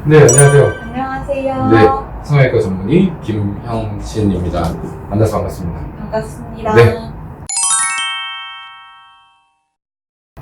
네, 안녕하세요. 안녕하세요. 네, 성형외과 전문의 김형신입니다. 만나서 반갑습니다. 반갑습니다. 네.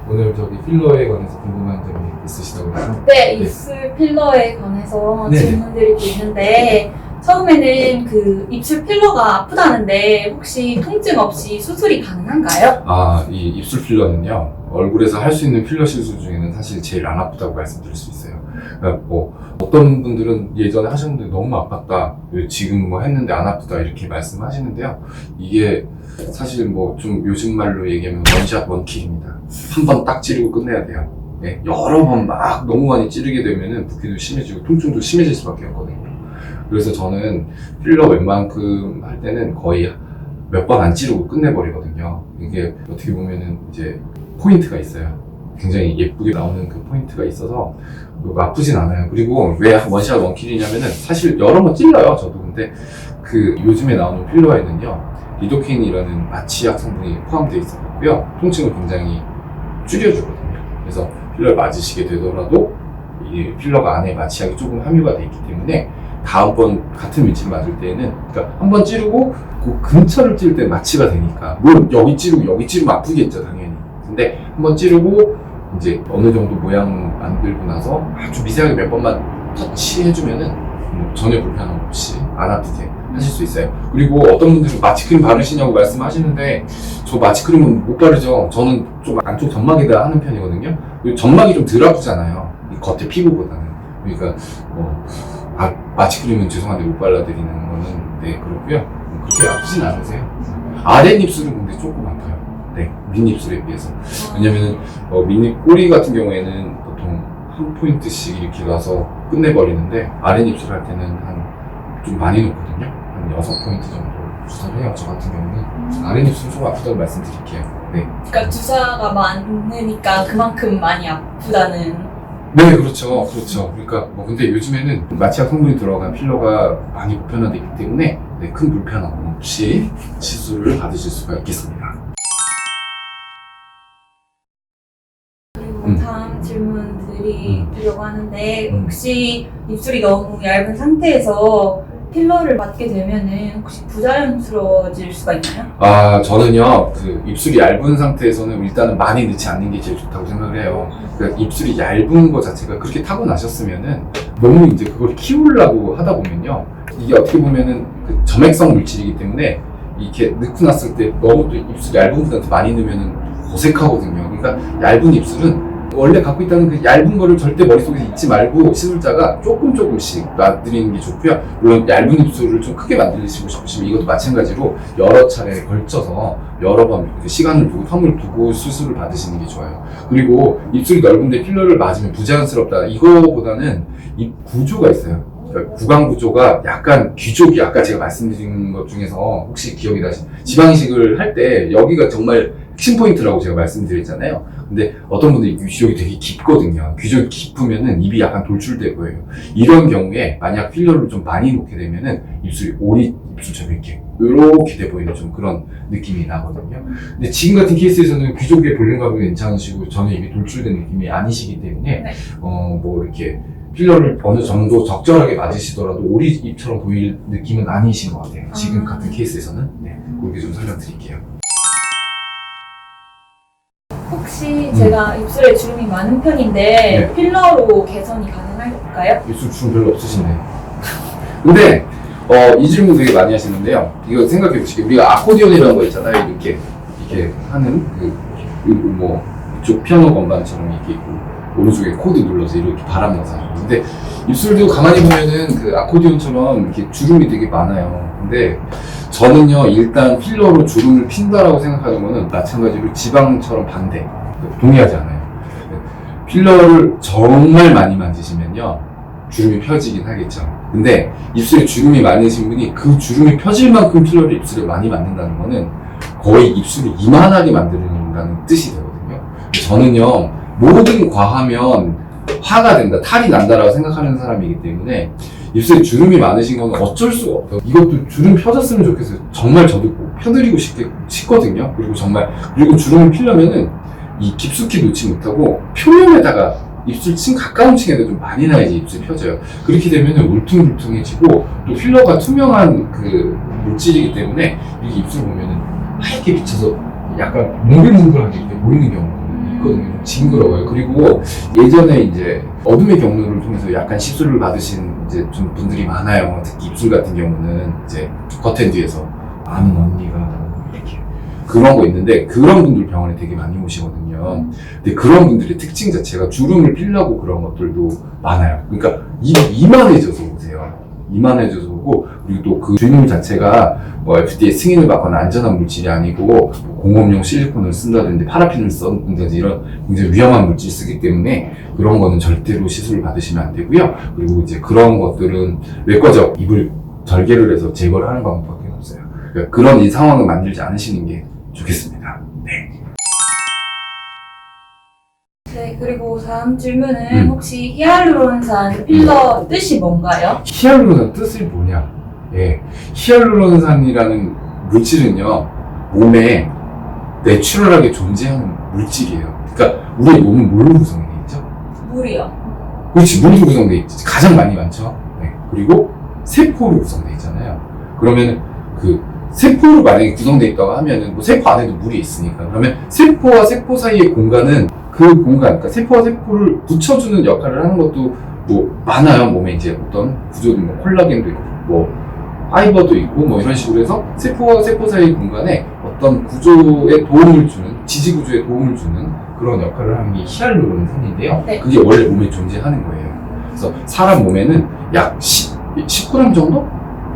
오늘 저기 필러에 관해서 궁금한 점이 있으시다고 해서 네, 입술 필러에 관해서 네. 질문드리고 있는데 처음에는 그 입술 필러가 아프다는데 혹시 통증 없이 수술이 가능한가요? 이 입술 필러는요, 얼굴에서 할 수 있는 필러 시술 중에는 사실 제일 안 아프다고 말씀드릴 수 있어요. 그러니까 뭐 어떤 분들은 예전에 하셨는데 너무 아팠다, 지금 뭐 했는데 안 아프다 이렇게 말씀하시는데요. 이게 사실 뭐 좀 요즘 말로 얘기하면 원샷 원킬입니다. 한 번 딱 찌르고 끝내야 돼요. 네, 여러 번 막 너무 많이 찌르게 되면은 붓기도 심해지고 통증도 심해질 수밖에 없거든요. 그래서 저는 필러 웬만큼 할 때는 거의 몇 번 안 찌르고 끝내버리거든요. 이게 어떻게 보면은 이제 포인트가 있어요. 굉장히 예쁘게 나오는 그 포인트가 있어서 아프진 않아요. 그리고 왜 원샷 원킬이냐면은 사실 여러 번 찔러요, 저도. 근데 그 요즘에 나오는 필러에는요, 리도케인이라는 마취약 성분이 포함되어 있어서고요, 통증을 굉장히 줄여주거든요. 그래서 필러를 맞으시게 되더라도 이 필러가 안에 마취약이 조금 함유가 되어 있기 때문에 다음번 같은 위치를 맞을 때에는, 그러니까 한번 찌르고 그 근처를 찌를 때 마취가 되니까, 물론 여기 찌르면 아프겠죠, 당연히. 근데 한번 찌르고 이제 어느 정도 모양 만들고 나서 아주 미세하게 몇 번만 터치해주면은 전혀 불편함 없이 안 아프게 하실 수 있어요. 그리고 어떤 분들은 마취크림 바르시냐고 말씀하시는데, 저 마취크림은 못 바르죠. 저는 좀 안쪽 점막에다 하는 편이거든요. 그리고 점막이 좀 덜 아프잖아요, 이 겉에 피부보다는. 그러니까 마취크림은 죄송한데 못 발라드리는 거는 네, 그렇고요. 그렇게 아프진 않으세요. 아랫입술은 근데 조금 아파요. 네, 밑입술에 비해서. 왜냐면은 밑입 꼬리 같은 경우에는 보통 한 포인트씩 이렇게 놔서 끝내버리는데, 아랫입술 할 때는 좀 많이 놓거든요. 한 6포인트 정도 주사를 해요. 저 같은 경우는 아랫입술은 조금 아프다고 말씀드릴게요. 네. 그러니까 주사가 많으니까 그만큼 많이 아프다는. 네, 그렇죠. 그러니까 근데 요즘에는 마취약 성분이 들어간 필러가 많이 보편화되어 있기 때문에 네, 큰 불편함 없이 시술을 받으실 수가 있겠습니다. 그리고 다음 질문 드리려고 하는데, 혹시 입술이 너무 얇은 상태에서 필러를 맞게 되면은 혹시 부자연스러워질 수가 있나요? 저는요, 그 입술이 얇은 상태에서는 일단은 많이 넣지 않는 게 제일 좋다고 생각을 해요. 그러니까 입술이 얇은 거 자체가 그렇게 타고나셨으면은 너무 이제 그걸 키우려고 하다 보면요, 이게 어떻게 보면은 그 점액성 물질이기 때문에 이렇게 넣고 났을 때 너무 또 입술 얇은 분한테 많이 넣으면은 어색하거든요. 그러니까 얇은 입술은 원래 갖고 있다는 그 얇은 거를 절대 머릿속에 잊지 말고 시술자가 조금씩 놔드리는 게 좋고요. 물론 얇은 입술을 좀 크게 만들시고 싶으시면 이것도 마찬가지로 여러 차례에 걸쳐서 여러 번 시간을 두고 텀을 두고 수술을 받으시는 게 좋아요. 그리고 입술이 넓은데 필러를 맞으면 부자연스럽다, 이거보다는 입 구조가 있어요. 그러니까 구강 구조가 약간 귀족이, 아까 제가 말씀드린 것 중에서 혹시 기억이 나시나요? 지방이식을 할 때 여기가 정말 핵심 포인트라고 제가 말씀드렸잖아요. 근데 어떤 분들이 귀족이 되게 깊거든요. 귀족이 깊으면은 입이 약간 돌출될 거예요. 이런 경우에 만약 필러를 좀 많이 놓게 되면은 입술이 오리 입술처럼 이렇게 돼 보이는 좀 그런 느낌이 나거든요. 근데 지금 같은 케이스에서는 귀족의 볼륨감이 괜찮으시고 전혀 입이 돌출된 느낌이 아니시기 때문에 네. 이렇게 필러를 어느 정도 적절하게 맞으시더라도 오리 입처럼 보일 느낌은 아니신 것 같아요. 지금 같은 케이스에서는. 네, 그렇게 좀 설명드릴게요. 혹시 제가 입술에 주름이 많은 편인데 네. 필러로 개선이 가능할까요? 입술 주름 별로 없으시네. 근데 이 질문 되게 많이 하시는데요. 이거 생각해 보시게, 우리가 아코디언이라는 거 있잖아요. 이렇게 하는 뭐 이쪽 피아노 건반처럼 이렇게 있고 오른쪽에 코드 눌러서 이렇게 바람 나서 하는. 근데 입술도 가만히 보면은 그 아코디언처럼 이렇게 주름이 되게 많아요. 근데 저는요, 일단 필러로 주름을 핀다라고 생각하는 거는 마찬가지로 지방처럼 반대, 동의하지 않아요. 필러를 정말 많이 만지시면요, 주름이 펴지긴 하겠죠. 근데 입술에 주름이 많으신 분이 그 주름이 펴질 만큼 필러를 입술에 많이 만든다는 거는 거의 입술을 이만하게 만드는다는 뜻이 되거든요. 저는요, 모든 과하면 화가 된다, 탈이 난다라고 생각하는 사람이기 때문에 입술에 주름이 많으신 건 어쩔 수가 없어요. 이것도 주름 펴졌으면 좋겠어요. 정말 저도 펴드리고 싶거든요. 그리고 주름을 피려면은 이 깊숙이 놓지 못하고 표면에다가 입술 층 가까운 층에도 좀 많이 나야지 입술이 펴져요. 그렇게 되면 울퉁불퉁해지고 또 필러가 투명한 그 물질이기 때문에 이렇게 입술 보면은 하얗게 비쳐서 약간 몽글몽글하게 이렇게 보이는 경우가 있거든요. 좀 징그러워요. 그리고 예전에 이제 어둠의 경로를 통해서 약간 시술을 받으신 이제 좀 분들이 많아요. 특히 입술 같은 경우는 이제 겉앤뒤에서 아는 언니가 이렇게 그런 거 있는데 그런 분들 병원에 되게 많이 오시거든요. 근데 그런 분들의 특징 자체가 주름을 필려고 그런 것들도 많아요. 그러니까 이만해져서 오세요. 이만해져서 오고 그리고 또 그 주름 자체가 뭐 FDA 승인을 받거나 안전한 물질이 아니고 뭐 공업용 실리콘을 쓴다든지 파라핀을 쓴다든지 이런 굉장히 위험한 물질 쓰기 때문에 그런 거는 절대로 시술을 받으시면 안 되고요. 그리고 이제 그런 것들은 외과적 입을 절개를 해서 제거를 하는 방법밖에 없어요. 그러니까 그런 이 상황을 만들지 않으시는 게 좋겠습니다. 네. 네, 그리고 다음 질문은 혹시 히알루론산 필러 뜻이 뭔가요? 히알루론산 뜻이 뭐냐? 예, 히알루론산이라는 물질은요 몸에 내추럴하게 존재하는 물질이에요. 그러니까 우리 몸은 뭘로 구성되어 있죠? 물이요. 그렇지, 물로 구성되어 있지. 가장 많이 많죠. 네. 그리고 세포로 구성되어 있잖아요. 그러면 그 세포로 만약에 구성되어 있다고 하면은 뭐 세포 안에도 물이 있으니까 그러면 세포와 세포 사이의 공간은 그 공간, 그러니까 세포와 세포를 붙여주는 역할을 하는 것도 뭐 많아요. 몸에 이제 어떤 구조들, 뭐 콜라겐도 있고, 뭐 파이버도 있고, 뭐 이런 식으로 해서 세포와 세포 사이의 공간에 어떤 구조에 도움을 주는, 지지 구조에 도움을 주는 그런 역할을 하는 게 히알루론산인데요. 네. 그게 원래 몸에 존재하는 거예요. 그래서 사람 몸에는 약 10g 정도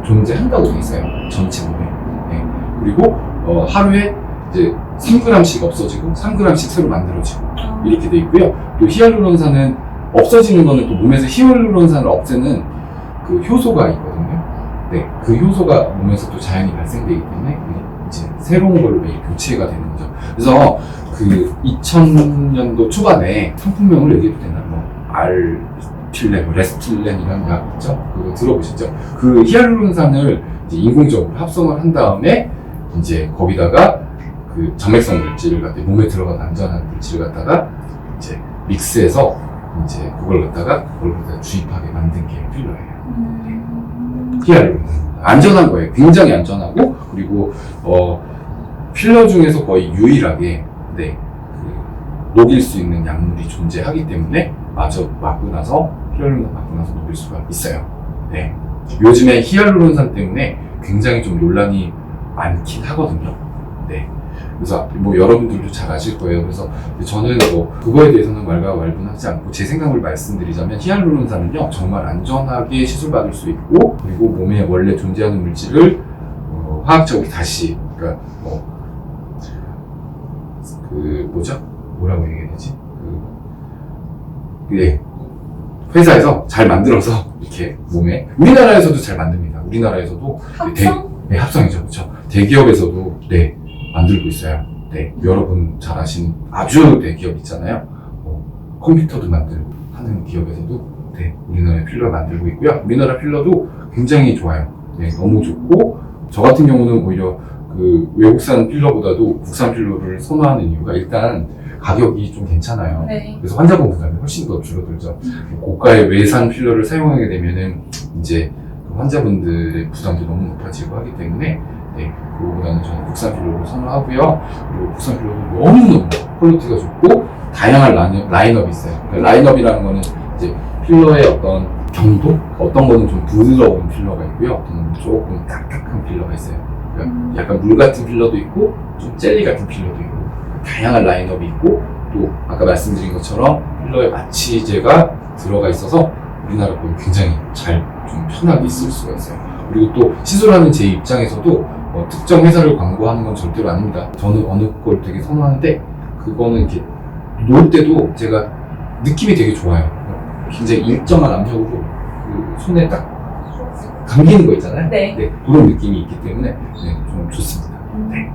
존재한다고 돼 있어요. 전체 몸에. 네. 그리고 하루에 이제 3g씩 없어지고 3g씩 새로 만들어지고 이렇게 돼 있고요. 또 히알루론산은 없어지는 거는 또 몸에서 히알루론산을 없애는 그 효소가 있거든요. 네, 그 효소가 몸에서 또 자연히 발생되기 때문에 이제 새로운 걸로 매일 교체가 되는 거죠. 그래서 그 2000년도 초반에 상품명을 얘기해도 되나? 뭐 알틸렌, 레스틸렌이라는 약 있죠? 그거 들어보셨죠? 그 히알루론산을 이제 인공적으로 합성을 한 다음에 이제 거기다가 그 점액성 물질을 갖다 몸에 들어가는 안전한 물질을 갖다가 이제 믹스해서 이제 그걸 갖다가 주입하게 만든 게 필러예요. 히알루론산 안전한 거예요. 굉장히 안전하고 그리고 필러 중에서 거의 유일하게 네, 그 녹일 수 있는 약물이 존재하기 때문에 마저 맞고 나서 히알루론산 맞고 나서 녹일 수가 있어요. 네. 요즘에 히알루론산 때문에 굉장히 좀 논란이 많긴 하거든요. 네. 그래서 뭐 여러분들도 잘 아실 거예요. 그래서 저는 뭐 그거에 대해서는 말가왈부하지 않고 제 생각을 말씀드리자면 히알루론산은요 정말 안전하게 시술받을 수 있고 그리고 몸에 원래 존재하는 물질을 화학적으로 다시 그러니까 그 뭐죠? 뭐라고 얘기해야 되지? 예. 회사에서 잘 만들어서 이렇게 몸에 우리나라에서도 잘 만듭니다. 우리나라에서도 합성? 네, 합성이죠. 그렇죠. 대기업에서도 네. 만들고 있어요. 네, 여러분 잘 아시는 아주 대기업 있잖아요. 컴퓨터도 만들고 하는 기업에서도 네, 우리나라에 필러 만들고 있고요. 우리나라 필러도 굉장히 좋아요. 네, 너무 좋고 저 같은 경우는 오히려 그 외국산 필러보다도 국산 필러를 선호하는 이유가 일단 가격이 좀 괜찮아요. 네. 그래서 환자분 부담이 훨씬 더 줄어들죠. 고가의 외산 필러를 사용하게 되면은 이제 그 환자분들의 부담도 너무 높아지고 하기 때문에 네, 그거보다는 저는 국산 필러를 선호하고요. 그리고 국산 필러도 너무너무 퀄리티가 좋고 다양한 라인업이 있어요. 그러니까 라인업이라는 거는 이제 필러의 어떤 경도? 어떤 거는 좀 부드러운 필러가 있고요. 어떤 거는 조금 딱딱한 필러가 있어요. 그러니까 약간 물 같은 필러도 있고 좀 젤리 같은 필러도 있고 다양한 라인업이 있고 또 아까 말씀드린 것처럼 필러에 마취제가 들어가 있어서 우리나라 거는 굉장히 잘 좀 편하게 쓸 수가 있어요. 그리고 또 시술하는 제 입장에서도 특정 회사를 광고하는 건 절대로 아닙니다. 저는 어느 걸 되게 선호하는데 그거는 이렇게 놓을 때도 제가 느낌이 되게 좋아요. 굉장히 일정한 압력으로 그 손에 딱 감기는 거 있잖아요. 네. 네, 그런 느낌이 있기 때문에 네, 좀 좋습니다. 네.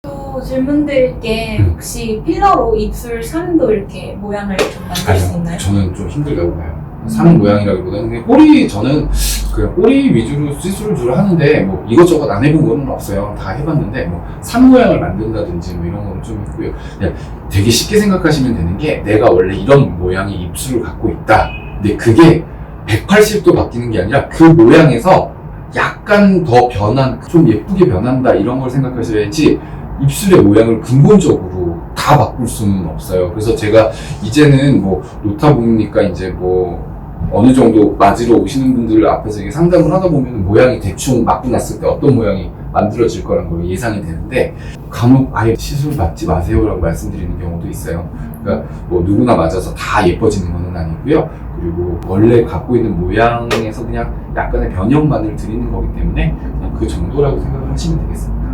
또 질문 드릴게 혹시 필러로 입술 산도 이렇게 모양을 좀 만들 수 있나요? 저는 좀 힘들다고 봐요. 산 모양이라기보다는 그냥 꼬리 저는 그 꼬리 위주로 시술을 주로 하는데 뭐 이것저것 안 해본 거는 없어요. 다 해봤는데 뭐 산 모양을 만든다든지 뭐 이런 거는 좀 있고요. 그냥 되게 쉽게 생각하시면 되는 게 내가 원래 이런 모양의 입술을 갖고 있다. 근데 그게 180도 바뀌는 게 아니라 그 모양에서 약간 더 변한, 좀 예쁘게 변한다 이런 걸 생각하셔야지 입술의 모양을 근본적으로 다 바꿀 수는 없어요. 그래서 제가 이제는 뭐 놓다 보니까 이제 뭐 어느 정도 맞으러 오시는 분들 앞에서 이게 상담을 하다 보면 모양이 대충 맞고 났을 때 어떤 모양이 만들어질 거라는 걸 예상이 되는데 간혹 아예 시술 받지 마세요라고 말씀드리는 경우도 있어요. 그러니까 뭐 누구나 맞아서 다 예뻐지는 건 아니고요. 그리고 원래 갖고 있는 모양에서 그냥 약간의 변형만을 드리는 거기 때문에 그냥 그 정도라고 생각을 하시면 되겠습니다.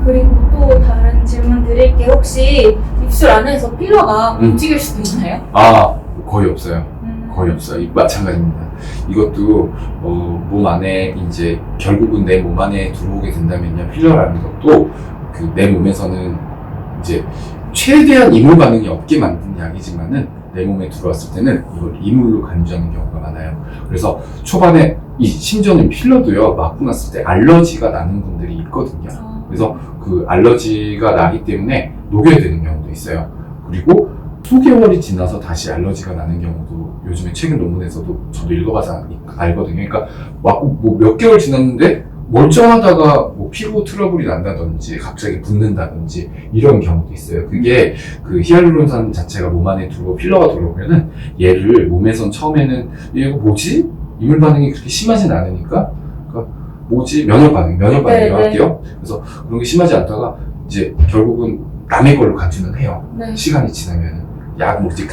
그리고 또 다른 질문 드릴 게 혹시 입술 안에서 필러가 움직일 수도 있나요? 아, 거의 없어요. 거의 없어요. 마찬가지입니다. 이것도 몸 안에 이제 결국은 내 몸 안에 들어오게 된다면요, 필러라는 것도 그 내 몸에서는 이제 최대한 이물 반응이 없게 만든 약이지만은 내 몸에 들어왔을 때는 이걸 이물로 간주하는 경우가 많아요. 그래서 초반에 심지어는 필러도요, 맞고 났을 때 알러지가 나는 분들이 있거든요. 그래서 그 알러지가 나기 때문에 녹여야 되는 경우도 있어요. 그리고 수개월이 지나서 다시 알러지가 나는 경우도 요즘에 최근 논문에서도 저도 읽어봐서 알거든요. 그러니까 맞고 뭐 몇 개월 지났는데 멀쩡하다가 뭐 피부 트러블이 난다든지 갑자기 붓는다든지 이런 경우도 있어요. 그게 그 히알루론산 자체가 몸 안에 들어오고 필러가 들어오면은 얘를 몸에선 처음에는 이거 뭐지? 이물 반응이 그렇게 심하진 않으니까 그러니까 뭐지? 면역 반응이라고 할게요. 그래서 그런 게 심하지 않다가 이제 결국은 남의 걸로 간주는 해요. 네. 시간이 지나면은 약 뭐지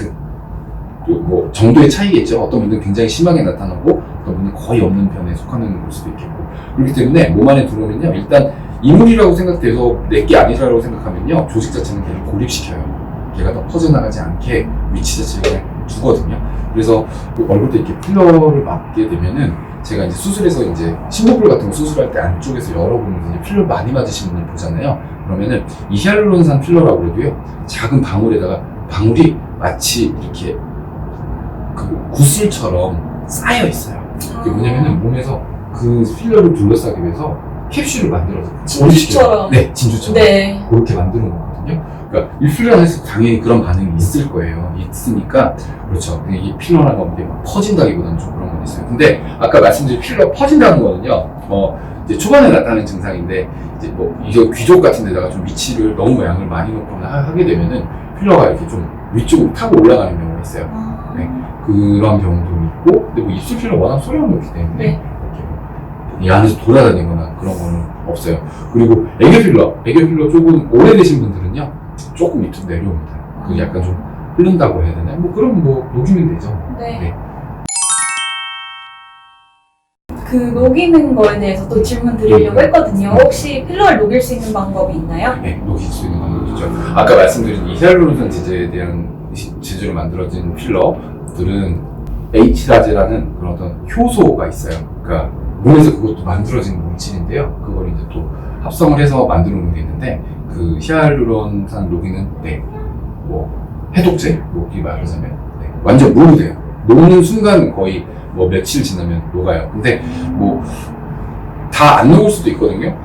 뭐 정도의 차이겠죠. 어떤 분들은 굉장히 심하게 나타나고 어떤 분은 거의 없는 편에 속하는 걸 수도 있겠고 그렇기 때문에 몸 안에 들어오면요 일단 이물이라고 생각돼서 내게 아니라고 생각하면요 조직 자체는 걔를 고립시켜요. 걔가 더 퍼져나가지 않게 위치 자체를 그냥 두거든요. 그래서 얼굴 때 이렇게 필러를 맞게 되면은 제가 이제 수술해서 이제 심부풀 같은 거 수술할 때 안쪽에서 열어보면서 이제 필러 많이 맞으시는 분들 보잖아요. 그러면은 이 히알루론산 필러라고 해도요 작은 방울에다가 방울이 마치 이렇게 그 구슬처럼 쌓여 있어요. 그게 뭐냐면은 몸에서 그 필러를 둘러싸기 위해서 캡슐을 만들어서 진주처럼. 네, 진주처럼. 네. 그렇게 만드는 거거든요. 그러니까 이 필러 안에서 당연히 그런 반응이 있을 거예요. 있으니까 그렇죠. 근데 이 필러라는 건 막 퍼진다기보다는 좀 그런 건 있어요. 근데 아까 말씀드린 필러 퍼진다는 거는요. 이제 초반에 나타나는 증상인데 이제 뭐 이거 귀족 같은 데다가 좀 위치를 너무 양을 많이 놓거나 하게 되면은 필러가 이렇게 좀 위쪽으로 타고 올라가는 경우가 있어요. 네. 그런 경우도 있고, 근데 뭐 입술 필러 워낙 소량이 없기 때문에 네. 이렇게 이 안에서 돌아다니거나 그런 거는 없어요. 그리고 애교 필러 조금 오래되신 분들은요, 조금 밑으로 내려옵니다. 그 약간 좀 흐른다고 해야 되나요? 뭐 그럼 뭐 녹이면 되죠. 네. 네. 그 녹이는 거에 대해서 또 질문 드리려고 했거든요. 혹시 필러를 녹일 수 있는 방법이 있나요? 네, 녹일 수 있는 방법도 있죠. 아까 말씀드린 이 히알루론산 제제에 대한 제제로 만들어진 필러들은 H라제라는 그런 어떤 효소가 있어요. 그러니까 몸에서 그것도 만들어진 물질인데요. 그걸 이제 또 합성을 해서 만들어 놓은 게 있는데 그 히알루론산 녹이는 뭐 해독제 녹이 말하자면 완전 물로 돼요. 녹는 순간 거의 뭐 며칠 지나면 녹아요. 근데 뭐 다 안 녹을 수도 있거든요.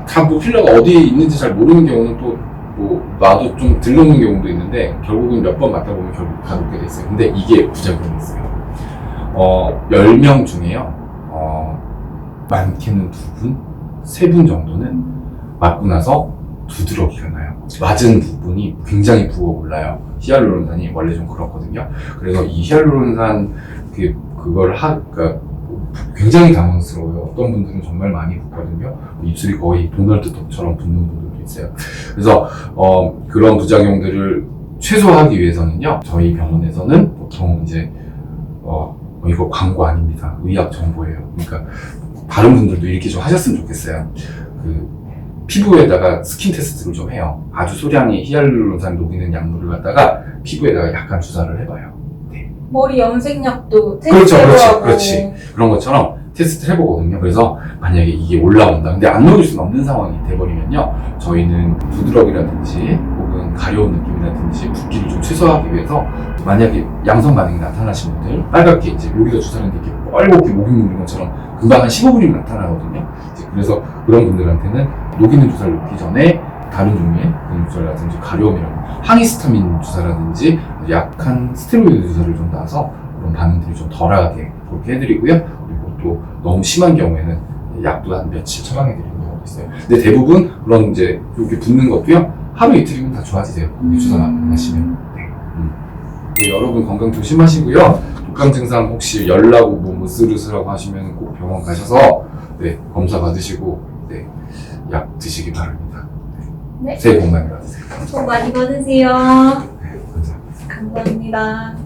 다 뭐 필러가 어디에 있는지 잘 모르는 경우는 또 뭐 나도 좀 들러오는 경우도 있는데 결국은 몇 번 맞다 보면 결국 다 녹게 돼 있어요. 근데 이게 부작용이 있어요. 10명 중에요. 많게는 2분, 3분 정도는 맞고 나서 두드러기가 나요. 맞은 부분이 굉장히 부어 올라요. 히알루론산이 원래 좀 그렇거든요. 그래서 이 히알루론산 그걸 그러니까 굉장히 당황스러워요. 어떤 분들은 정말 많이 붓거든요. 입술이 거의 도널드 덕처럼 붓는 분들도 있어요. 그래서 그런 부작용들을 최소화하기 위해서는요. 저희 병원에서는 보통 이제 이거 광고 아닙니다. 의학 정보예요. 그러니까 다른 분들도 이렇게 좀 하셨으면 좋겠어요. 그 피부에다가 스킨 테스트를 좀 해요. 아주 소량의 히알루론산 녹이는 약물을 갖다가 피부에다가 약간 주사를 해봐요. 머리 염색약도 그렇죠, 테스트하고. 그렇지. 그런 것처럼 테스트를 해보거든요. 그래서 만약에 이게 올라온다. 근데 안 녹일 수는 없는 상황이 돼버리면요. 저희는 부드러움이라든지 혹은 가려운 느낌이라든지 붓기를 좀 최소화하기 위해서 만약에 양성 반응이 나타나신 분들 빨갛게 이제 여기다 주사를 이렇게 빨갛게 목이 물린 것처럼 금방 한 15분이면 나타나거든요. 이제 그래서 그런 분들한테는 녹이는 주사를 놓기 전에 다른 종류의 그런 주사라든지 가려움이라든지 항히스타민 주사라든지 약한 스테로이드 주사를 좀 놔서 그런 반응들이 좀 덜하게 그렇게 해드리고요. 그리고 또 너무 심한 경우에는 약도 한 며칠 처방해드리는 경우도 있어요. 근데 대부분 그런 이제 이렇게 붓는 것도요. 하루 이틀이면 다 좋아지세요. 주사 하시면. 네, 여러분 건강 조심하시고요. 독감 증상 혹시 열나고 뭐 으슬으슬하고 하시면 꼭 병원 가셔서 네, 검사 받으시고 네, 약 드시기 바랍니다. 네. 새해 복 많이 받으세요. 복 많이 받으세요. 네, 감사합니다. 감사합니다.